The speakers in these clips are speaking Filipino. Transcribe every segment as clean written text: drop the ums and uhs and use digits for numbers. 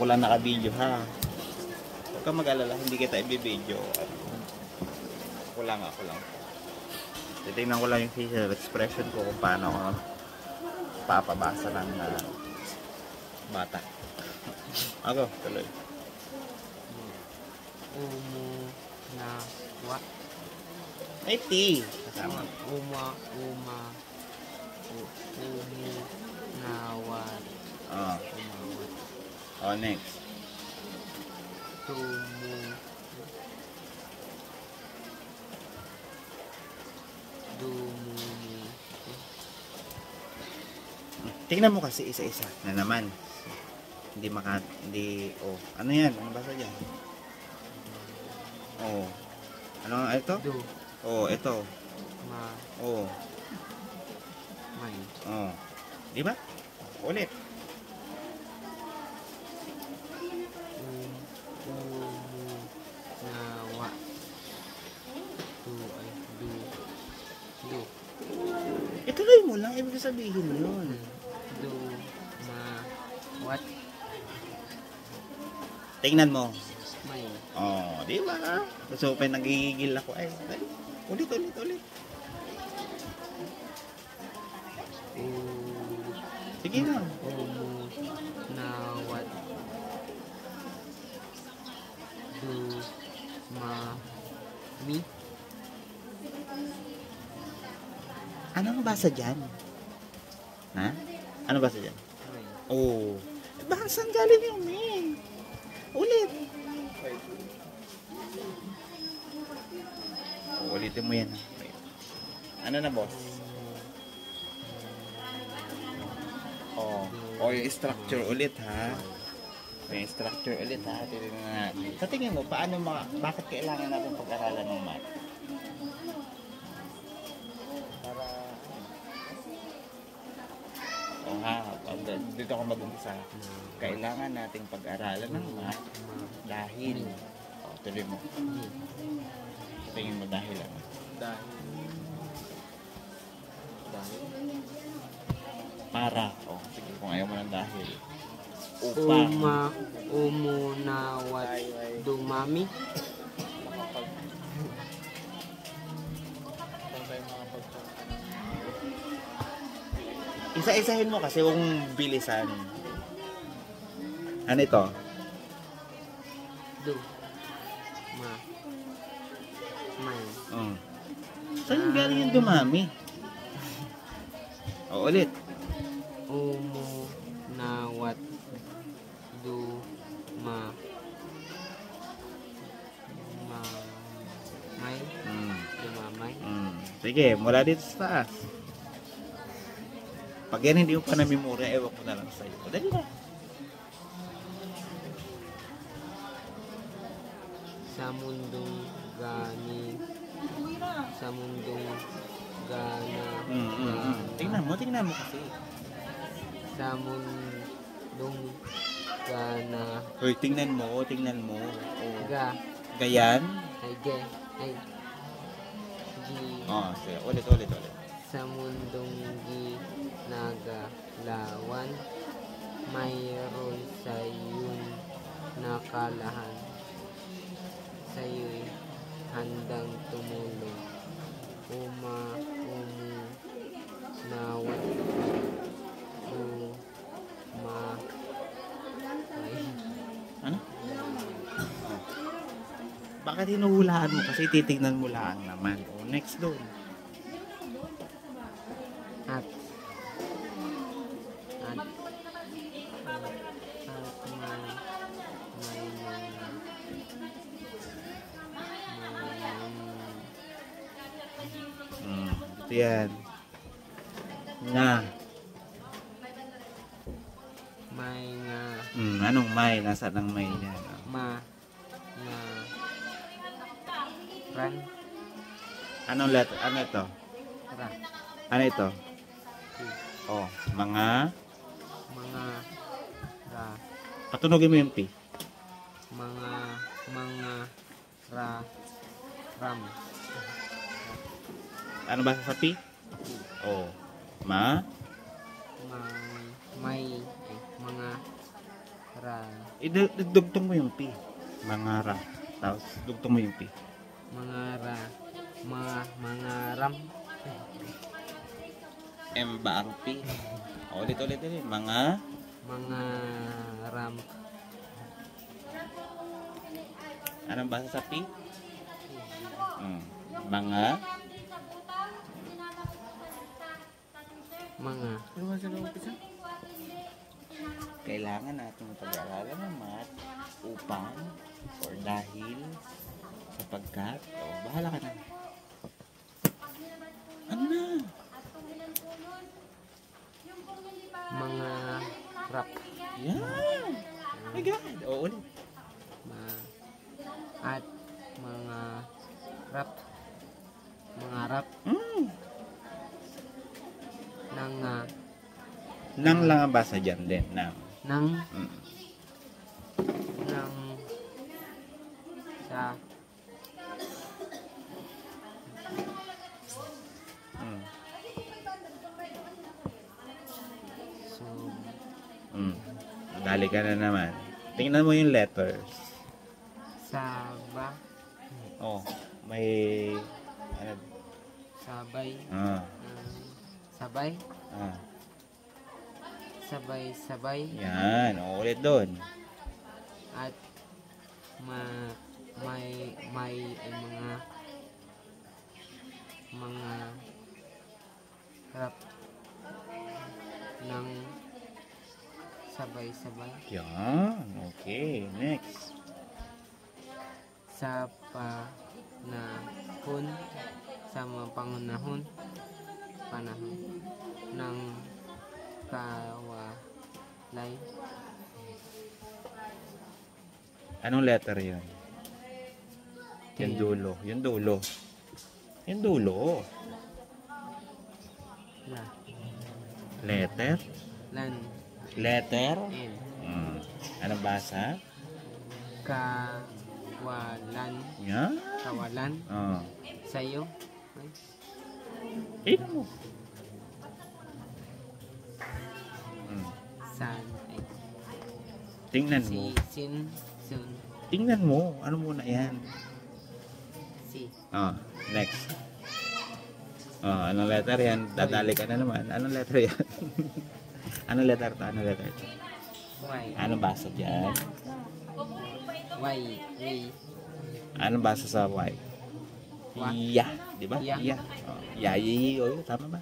Ako lang naka-video ha. Huwag kang mag-alala, hindi kita i-video. Ako lang. Titingnan ko lang yung facial expression ko kung paano ako papabasa ng bata. Ako, tuloy. Umunawa. May T. Kasama. Umunawa. Oh. Oh, next. Tingnan mo kasi isa-isa na naman. Hindi, oh. Ano yan? Ano basa dyan? Oh. Ano nga ito? Oh, ito. Oh. Oh. Di ba? Ulit. Umunawa. Ituloy mo lang. Ibig sabihin yun. What? Tingnan mo. May. Oh, di ba? So, nagigigil ako. Ay, ulit. Sige na. Umunawat. Dumami. Ano ang basa dyan? Ha? Ano basa dyan? Oh. Baka saan galing yung may? Ulit. Oh, ulitin mo yan. Ano na, boss? Oh. Oh, yung structure ulit, ha? Yung structure ulit, ha? Titignan natin. Sa tingin mo, bakit kailangan natin pag-aralan ng math? Para... Oh, ha? Dito ako mag-umpisa. Kailangan nating pag-aralan ng math dahil... Oh, tuloy mo. Sa tingin mo dahil ano? Para. Oh, sige, kung ayaw mo ng dahil. Upang. Umunawat. Dumami. Isa-isahin mo kasi kung bilisan. Ano ito? May. Oh. Saan galing yung dumami? O, ulit. Umunawat. Dumamay. Sige, mula dito sa taas. Pag yan hindi mo pa namimura, ewan ko na lang sa'yo. Dali na. Sa mundong gana. Tingnan mo kasi. Sa mundong gana. Hoy, tingnan mo. Oh. Gayan? Ay. Oh, sige. Ulit. Sa mundong ginagalawan, mayroon sa iyong nakalahan. Sa iyo'y handang tumulong. Umunawat. Ano? Bakit hinuhulaan mo? Kasi titignan mo lang naman. O, next doon. At ito yan. Nga. may nga. Anong may? Nasaan ang may yan? Ran. Anong letter? Ano ito? Ran. Ano ito? Oh, mga ra. Patunogin mo yung P. Ram. Ano ba sa P? Oh. May mga Ra. Idugtong mo yung P. Mangara. Tapos, dugtong mo yung P. Mangara. Mangaram. M ba ang P? Ulit. Mangaram. Anong basa sa P? Mga. Kailangan natin pag-aaralan ng math upang or dahil sapagkat bahala ka na. Ano na? Mga rap. Yan! Oh my God! Ulit. At mga rap. Mga rap. Nang lang ang basa dyan din. Nang. Nang sa so Dali ka na naman. Tingnan mo yung letters. saba May ano? sabay sabay Yan. Ulit doon. at may mga rap ng sabay-sabay Yan. Okay. Next. sa panahon ng kawalay. Anong letter yun? Yung dulo. La Letter? lan Letter? en Anong basa? kawalan Yan. sa'yo. Tingnan mo. San Tingnan mo. sun Tingnan mo. Ano muna yan? si Next. Anong letter yan? Dadali ka na naman. Anong letter yan? Anong letter to? y Anong basa dyan? y Anong basa sa Y? Ya. Di ba? Ya. Ya. Tama ba?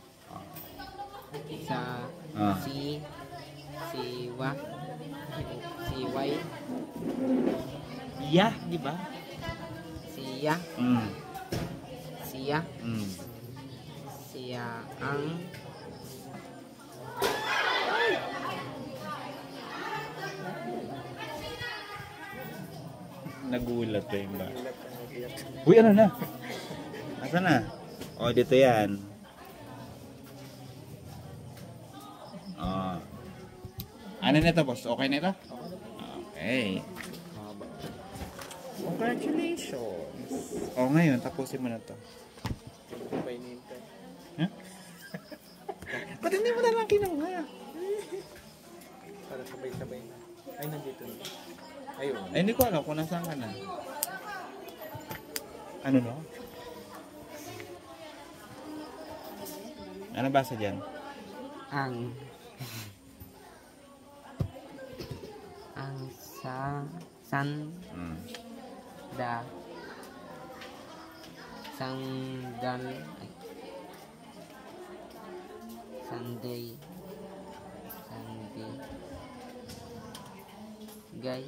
sa si wa si y Ya. Di ba? siya siya ang Nagulat pa yung ba? Uy, ano na? Asa na? Dito yan. Ano na ito, boss? Okay na ito? Okay. Congratulations! Ngayon, tapusin mo na to. Huh? Ba't hindi mo na lang kinuha? Para sabay-sabay na. Ay, nandito na. Ayun. Ay, hindi ko alam kung nasaan ka na. Ano no? Ano basa dyan? ang san sandal Sunday gay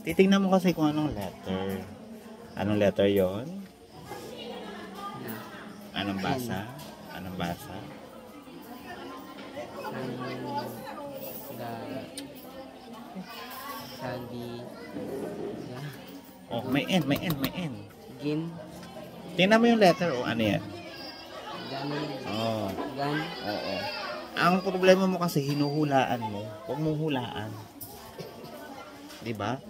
Titingnan mo kasi kung anong letter. Anong letter yon? na Anong basa? Anong basa? sandi May N. gin Tingnan mo yung letter ano yan? gan Oo. Ang problema mo kasi hinuhulaan mo. Huwag mong hulaan. 'Di ba?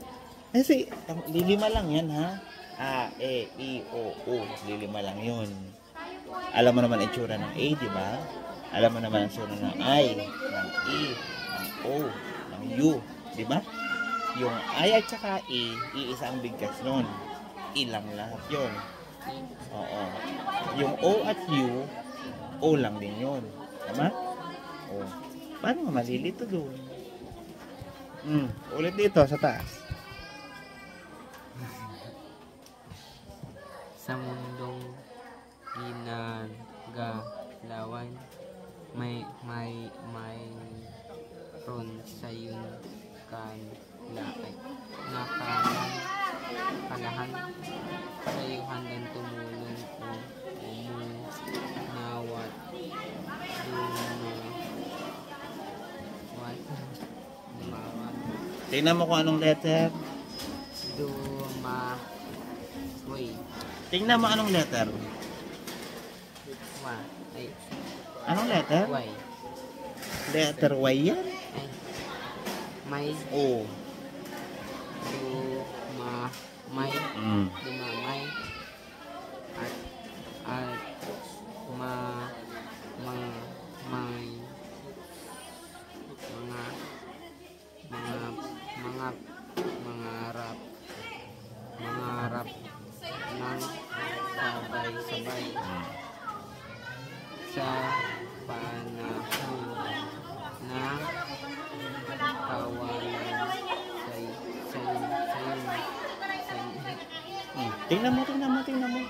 Kasi lilima lang yan ha. A, E, I, O, U. Lilima lang 'yun. Alam mo naman itsura ng A, 'di ba? Alam mo naman ang itsura ng I, ng E, ng O. ang U, di ba? Yung I at saka E, iisa ang bigkas nun. Ilang lahat yun. Oo. Yung O at U, O lang din yun. Tama? O. Paano nga malilito doon? Ulit dito sa taas. Sa mundong ginagalawan, mayroon sa yun nakalahan sa iyo handang tumulong o umunawat dumawan Tingnan mo kung anong letter. Wait. Tingnan mo anong letter. Anong letter? Y. Letter Y yan? Ay. May. O. May. Mm. Dumamay. At. Mangarap ng sabay-sabay sa panahon na kawalan sayo. Tingnan mo. Tingnan mo.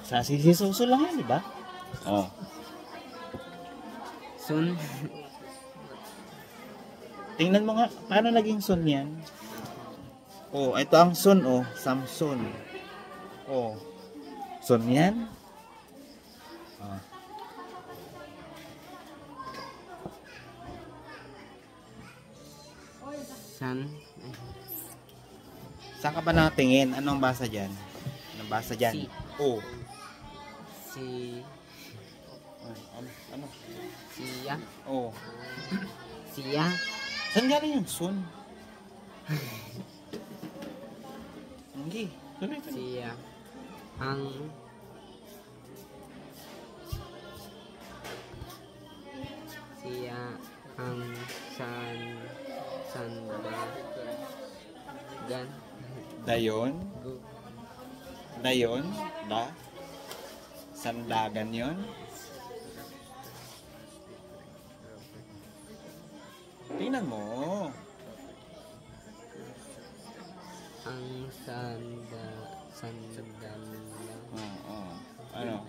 Sa sisisuso lang yan, di ba? Oh. Sun. Tingnan mo nga, paano naging sun yan? Oh, ito ang sun, oh. Samson. Oh. Sun yan? Oh. San. Saan ka ba nakatingin? Anong basa dyan? Anong basa dyan? Si. Oh. Ano? Siya. Oh. Siya. Saan galing yung sun? Hindi. Tuloy. Siya. Ang sandagan. Dayon? Dayon? Da? Sandagan yon? Tingnan mo. Ang sandagan. Oo. Ano?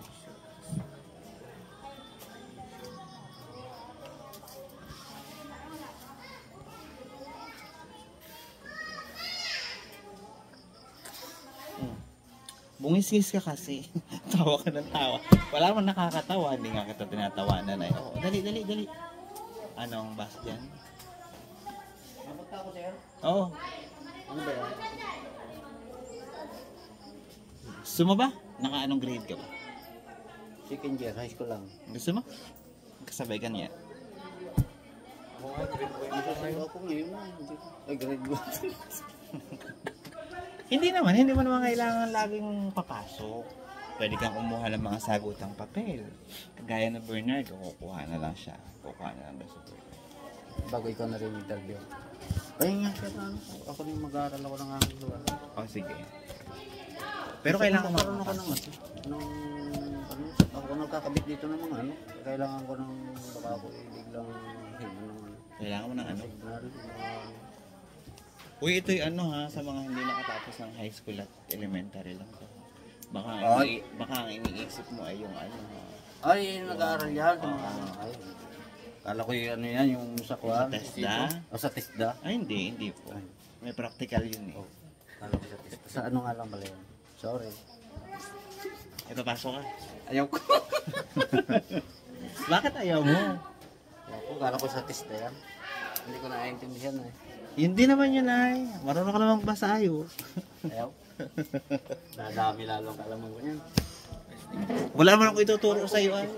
Bungis-ngis ka kasi. Tawa ka ng tawa. Wala man nakakatawa. Hindi nga kita tinatawanan ay. Oh, dali. Anong bas dyan? Napunta ako, sir. Oo. Ano ba yan? Gusto mo ba? Naka-anong grade ka ba? Second year, high school lang. Gusto mo? Kasabay ka niya. Oo nga, grade ko yun. Masasaya ako ngayon na. Ay, grade ko. Hindi mo naman kailangan laging papasok. Pwede kang kumuha ng mga sagutang papel. Kagaya ng Bernard, kukuha na lang siya. Kukuha na lang sa Bernard. Bago ikaw na rin interview. Ay nga siya na. Ako rin mag-aaral ako ng aking lugar. Oh, sige. Pero kailangan magkaroon ako ng ako nagkakabit dito ng mga kailangan ko ng baka ako biglang Kailangan mo ng ano? signal. Uy, ito'y ano ha, sa mga hindi nakatapos ng high school at elementary lang. Baka, baka ang iniisip mo ay yung ano ha. Ay, nag-aaral yan. Ay, kala ko yung ano yan, yung sa kuwan. Sa TESDA? O sa TESDA? Ay, hindi po. May practical yun eh. Kala ko sa TESDA. Sa ano nga lang pala yun? Sorry. Ito, pasok ka. Ayaw ko. Bakit ayaw mo? Ayaw ko, kala ko sa TESDA yan. Hindi ko naiintindihan eh. Hindi naman yun ay. Marunong ka namang basayo. Ayaw. Nadami lalong kalaman ko yan. Wala man ako ituturo sa iyo ay.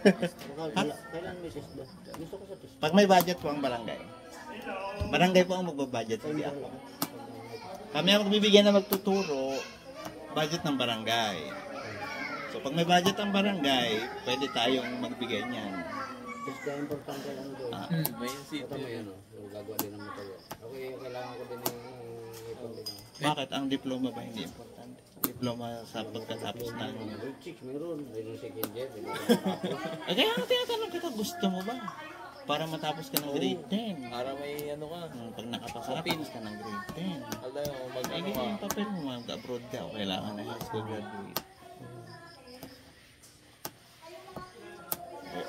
Kailan may TESDA? Gusto ko sa TESDA. Pag may budget po ang barangay. Barangay po ang magbabudget, hindi ako. Kami ang magbibigyan na magtuturo, budget ng barangay. So pag may budget ang barangay, pwede tayong magbigay niyan. Basta importante ano doon. Ba yung seat? Ito mo yun, gagawa din ng motor. Okay, kailangan ko din yung ipon din. Bakit ang diploma ba hindi importante? Diploma sa pagkatapos ng... Grade 6 meron, grade 2 second year. Eh kaya ang tinatanong kita, gusto mo ba? Para matapos ka ng grade 10. Para may ano ka. Pag nakapasa ka, tapos ka ng grade 10. Alam mo, Eh, mag-ano ganyan ka. yung papel mo, mag-abroad ka, o kailangan na high school graduate.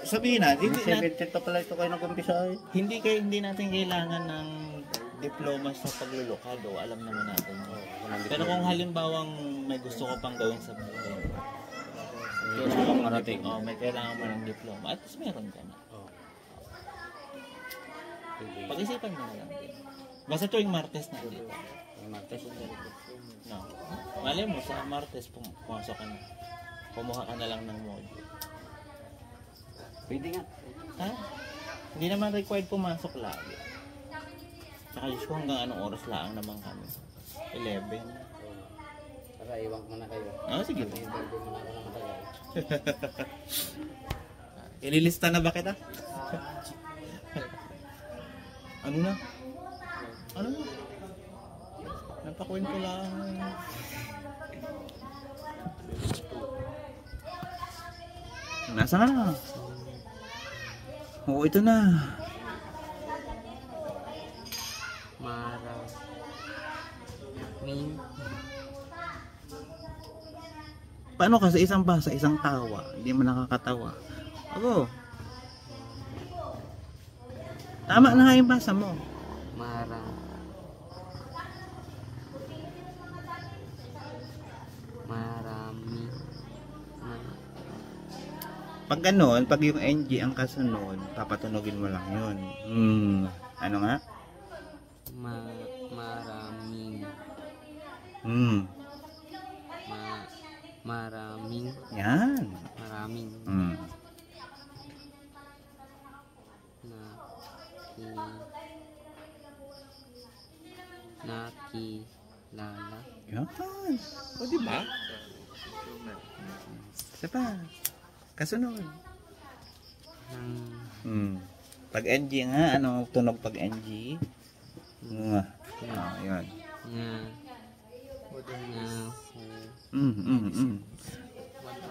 Sabihin na, hindi, 70 pa pala ito kayo nag-umpisa eh. hindi natin kailangan ng diploma sa paglulukad o alam naman natin. Pero kung halimbawang may gusto ko pang gawin sa buhay, Kailangan marating. may kailangan mo ng diploma, at least meron ka na. Pag-isipan mo na lang din. Basta tuwing Martes na dito. Martes. No. Malay mo, sa Martes pumasok ka na. Kumuha ka na lang ng module. Pwede nga. Ha? Hindi naman required pumasok lagi. Tsaka Diyos ko hanggang anong oras lang naman kami. 11. Para iwan ko na kayo. Sige. Hindi mo na ako na matagal. Ililista na ba kita? Ano na? Ano na? Napakwento lang. Nasa ka na? Oo, ito na. Maraming Paano ka sa isang basa, isang tawa? Hindi mo nakakatawa. Ako. Tama na nga yung basa mo. marami Pag ganon, pag yung NG ang kasunod, papatunogin mo lang yun. Ano nga? maraming maraming Yan. maraming nakilala Yan. O, diba? Isa pa. Kasunod. ng Pag NG nga, ano tunog pag NG? Yun.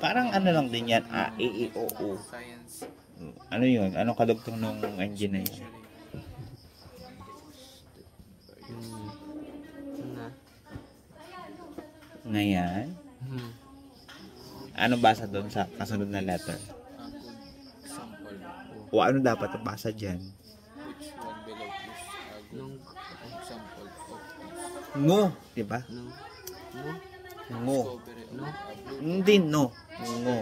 Parang ano lang din yan, A, E, I, O, U. Ano yun? Anong kadugtong nung NG na yun? Ngayon? Ano basa doon sa kasunod na letter? O ano dapat ang basa dyan? Ngo, di ba? Ngo. Hindi, no. Ngo.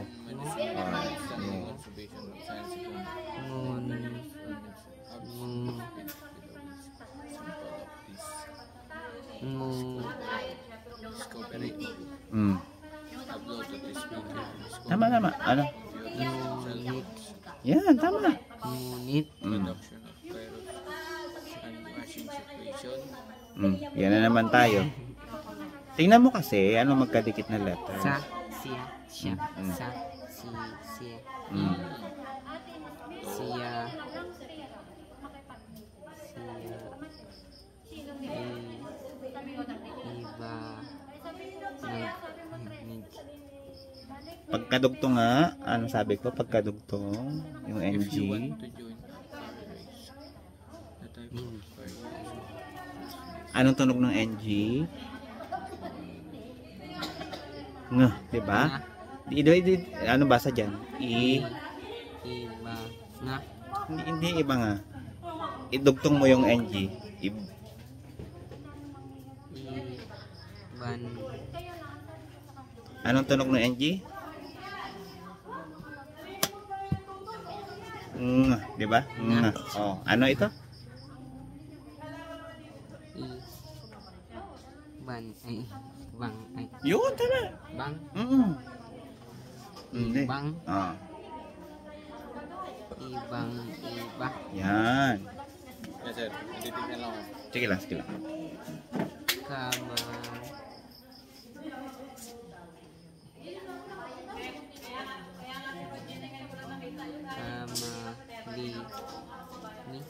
Tama. Ano? Yan, tama. ngunit Yan na naman tayo. Tingnan mo kasi, ano magkadikit na letter. sa siya siya sa siya siya iba Pagkadugtong nga, ano sabi ko, pagkadugtong, yung NG. Anong tunog ng NG? Nga, di ba? Ano basa dyan? iba nga Hindi iba nga. Idugtong mo yung NG. iban Anong tunog ng NG? Nga, di ba? Nga. Oh, ano ito? bang ay Yun, tama. bang Hindi. Ibang. Ah, ibang iba yan. Yes, sir. Titignan lang ako. Sige lang, sige lang. Kama. Kamali. Ni.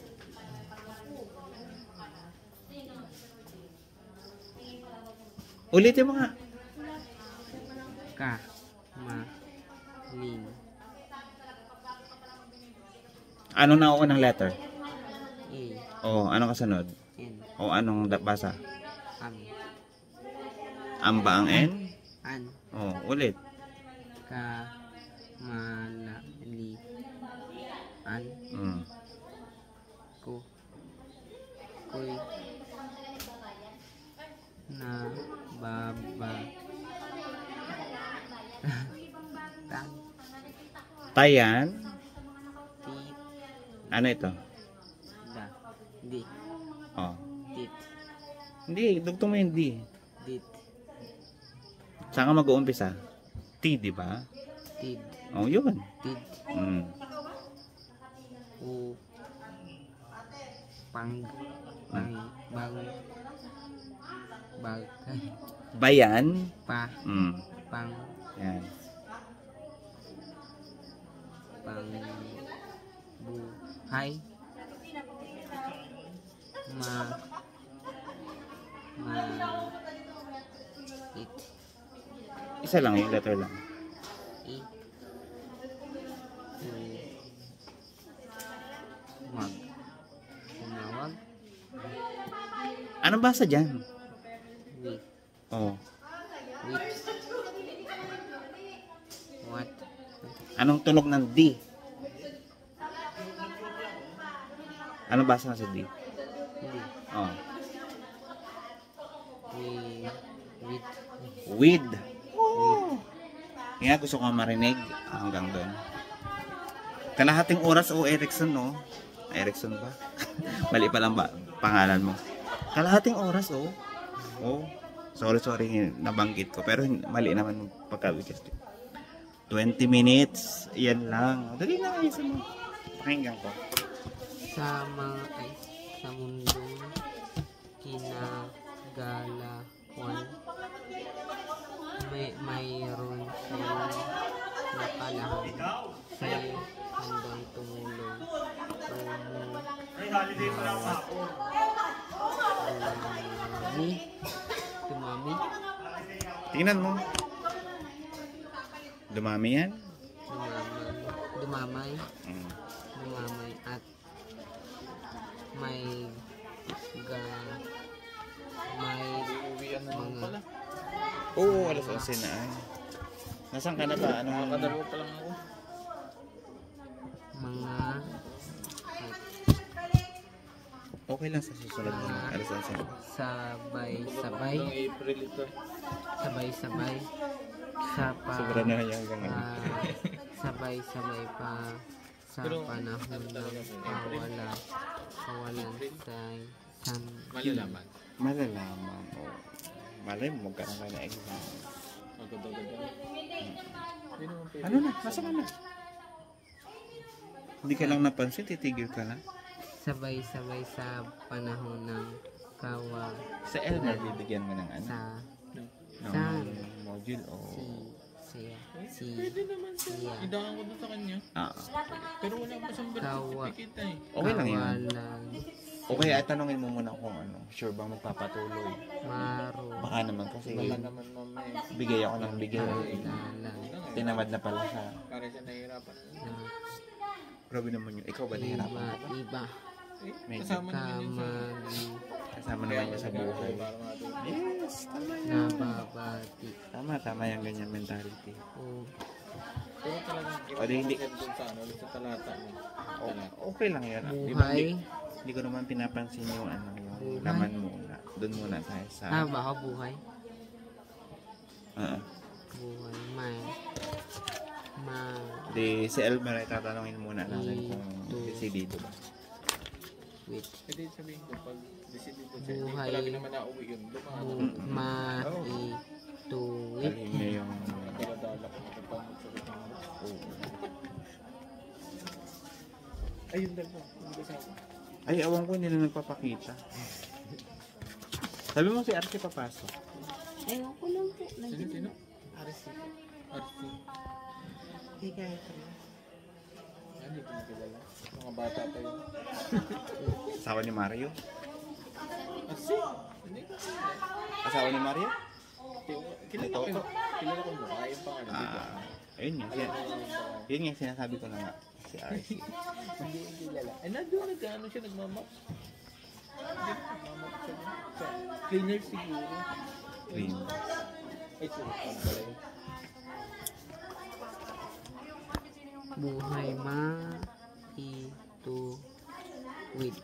Ulitin mo nga. Ka-ma-ling. Ano na unang letter? A. O, anong kasunod? N. O, anong basa? Am. Am ba ang N? An. O, ulit. Ka-ma-la-li. An. Mm. Ko. Koy. Na. Baba. Tan. Tayan. Tit. Ano ito? Da. Di. O. Tit. Hindi, dugtong mo yung D. Dit. Saan ka mag-uumpisa? T, di ba? Tid. O, yun. Tid. Mm. U. Pang. Bang. Bang. Bag. Bayan. Pa. Mm. Pang. Yan. Pang. Buhay. Ma. Ma. It. Isa lang, yung letter lang. I. U. Mag. Umawag. Anong basa dyan? With. O. With. What? Anong tunog ng D? Anong basa sa D? Hindi. O. With. With. Kaya gusto ko marinig hanggang doon. Kalahating oras o Erickson, no? Erickson ba? Mali pa lang ba pangalan mo? Kalahating oras, oh. Oh. Sorry, nabanggit ko. Pero mali naman yung pagkabigas. 20 minutes. Yan lang. Dali na, ayusin mo. Pakinggan ko. Sa mga sa mundong kinagalawan mayroon siyang nakalahang sa'yo handang tumulong dumami Tingnan mo. Dumami yan? dumamay Mm. dumamay at may Uwian na naman pala. Oo, alas 11 na ay. Nasaan ka na ba? Ano? Nakadalawa pa lang ako. mga Okay lang sa susunod mo. Alas 11 na. sabay-sabay Hanggang April ito. sabay-sabay sa Sobra na yan hanggang ngayon. sabay-sabay pa sa panahon ng kawalan sa Malalaman. Malalaman. Oh. Malay mo, magkaroon ka na exam. Agad-agad. Hindi naman pwede. Ano na? Nasa ka na? Hindi ka lang napansin, titigil ka na. sabay-sabay sa panahon ng kawalan Sa Elmer, bibigyan mo ng ano? sa Ng module o... Pwede naman siya. Idaan ko doon sa kanya. Ah. Pero wala pa siyang birth certificate eh. Okay lang yun. kawalan Okay, ay tanongin mo muna kung ano. Sure bang magpapatuloy? maro Baka naman kasi Baka naman mamaya. bigay ako ng bigay. alalan Tinamad na pala siya. Para siya nahihirapan na. na Grabe naman yun. Ikaw ba nahihirapan ka ba? iba Eh, Medyo. kasama naman yun sa... kamali Kasama naman niya sa buhay. Para matulog. Yes, tama yan. nababati Tama yung ganyan mentality. o Pero talagang O, di hindi. doon sa ano, sa talata niya. Talata. Okay lang yan. Di ba, buhay hindi ko naman pinapansin yung ano, yung Buhay. laman muna. Doon muna tayo sa... baka buhay Oo. buhay Di, si Elmer ay tatanungin muna natin kung decidido ba. wait Pwede sabihin ko, pag decidido siya, hindi Buhay. palagi naman nauwi yun. maituwid Sabihin niyo yung... Daladala ko na pag magsalit ng Oo. Ayun lang po. Hindi kasama. Ay, awan ko, hindi na nagpapakita. Sabi mo si Archie papasok. Ewan ko lang po. Sino? RC. RC. Hey guys. Hindi ko nakilala. Mga bata pa yun. Asawa ni Mario. RC? Hindi ko Asawa ni Mario? kilala ko yun. Kilala ko mo. Yung pangalan. Ayun nga. Yun nga, sinasabi ko na nga. Si Archie. Hindi ko kilala. Ay, nandun nag-ano siya, nagmamap. Hindi, nagmamap siya. Sa cleaner siguro. Green. Ay, sorry. Ano pala yun? Buhay ito with.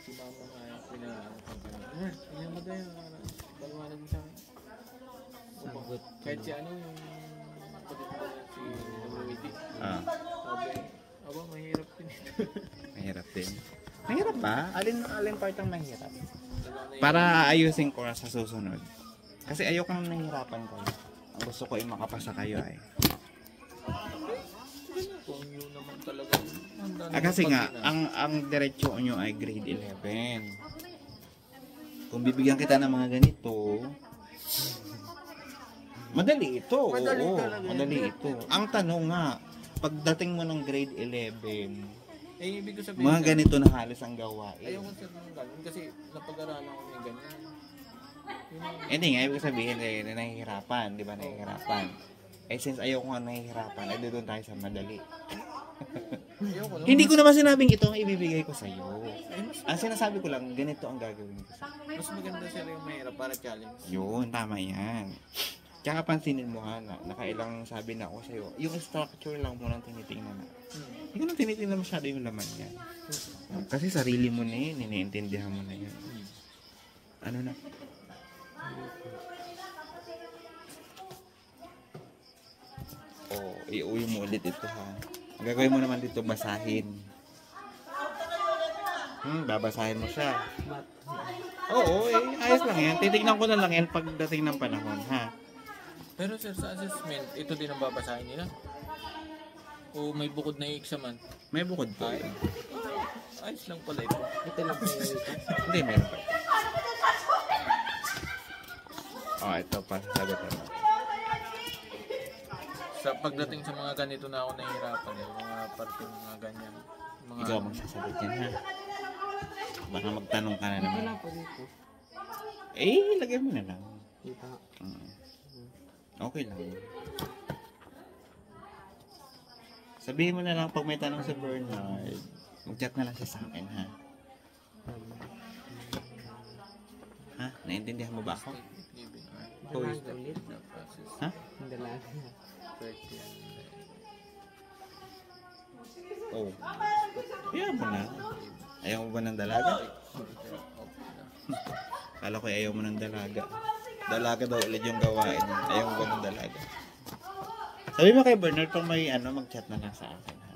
Si mama nga yung pinapagano. Ilan mo tayo? Paliwanag mo sa akin. Sagot. Kahit si ano yung kapatid mo si Widi. Ah, Sabi, aba, mahirap din. mahirap din. Mahirap ba? Alin part ang mahirap? Talaga na Para ayusin ko sa susunod. Kasi ayokong nahihirapan kayo. Ang gusto ko ay makapasa kayo ay. kung yun naman talaga. Kasi nga, ang diretsyo nyo ay grade 11. Kung bibigyan kita ng mga ganito, madali ito. Madali Oo, talaga. madali ito. Ang tanong nga, pagdating mo ng grade 11, Eh, ibig ko sabihin, mga ganito na halos ang gawain. ayoko sa ng ganun kasi napag-aralan ko ng ganyan. Yun ang- Hindi nga, ibig sabihin na nahihirapan, di ba nahihirapan? Eh since ayoko nga nahihirapan, eh doon tayo sa madali. Ayoko lang. Hindi ko naman sinabing ito ang ibibigay ko sa'yo. Ang sinasabi ko lang, ganito ang gagawin ko sa'yo. Mas maganda sila yung mahirap para challenge. Yun, tama yan. Tsaka pansinin mo ha, nakailang sabi na ako sa'yo, yung structure lang mo nang tinitingnan na. Hindi ko nang tinitingnan masyado yung laman yan. Kasi sarili mo na yun, iniintindihan mo na yun. Ano na? Iuwi mo ulit ito ha. Ang gagawin mo naman dito, basahin. Babasahin mo siya. Mat. Oo, ayos lang yan. Titignan ko na lang yan pagdating ng panahon, ha? Pero sir, sa assessment, ito din ang babasahin nila? O may bukod na i-examan? May bukod po. Ay, ayos lang pala ito. Ito lang po yung ito. Hindi, meron pa. Ito pa, sasagutin mo. Sa pagdating sa mga ganito na ako nahihirapan eh, mga parting mga ganyan. Mga Ikaw magsasagot yan, ha? Baka magtanong ka na naman. Wala po dito. Lagay mo na lang. Kita. Okay lang. Sabihin mo na lang pag may tanong sa Bernard, mag-chat na lang siya sa akin, ha? Ha? Naintindihan mo ba ako? living art. Dalaga ulit. The process. Ha? Ang dalaga. Pretty and Oh. Ayaw mo na. Ayaw mo ba ng dalaga? Kala ko ayaw mo ng dalaga. Dalaga daw ulit yung gawain. Ayaw mo ba ng dalaga? Sabi mo kay Bernard kung may mag-chat na lang sa akin, ha?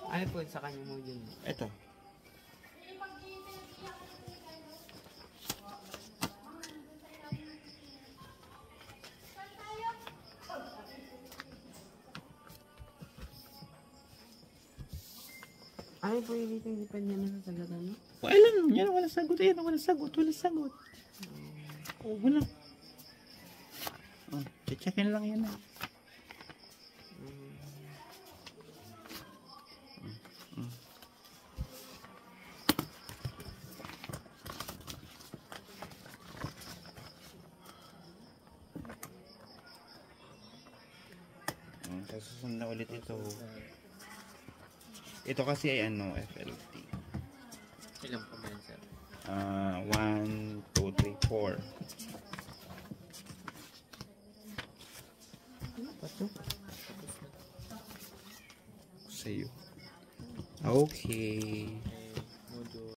Ano po sa kanya mo yun? Ito. Ano po yung hindi pa niya nasasagutan, no? Alam mo yan, walang sagot. Ayan, walang sagot. Walang sagot. Wala. Checkin lang yan, ha? Sa susunod na ulit ito. Ito kasi ay FLT. ilang pa ba yun, sir? 1, 2, 3, 4. Sa'yo. Okay.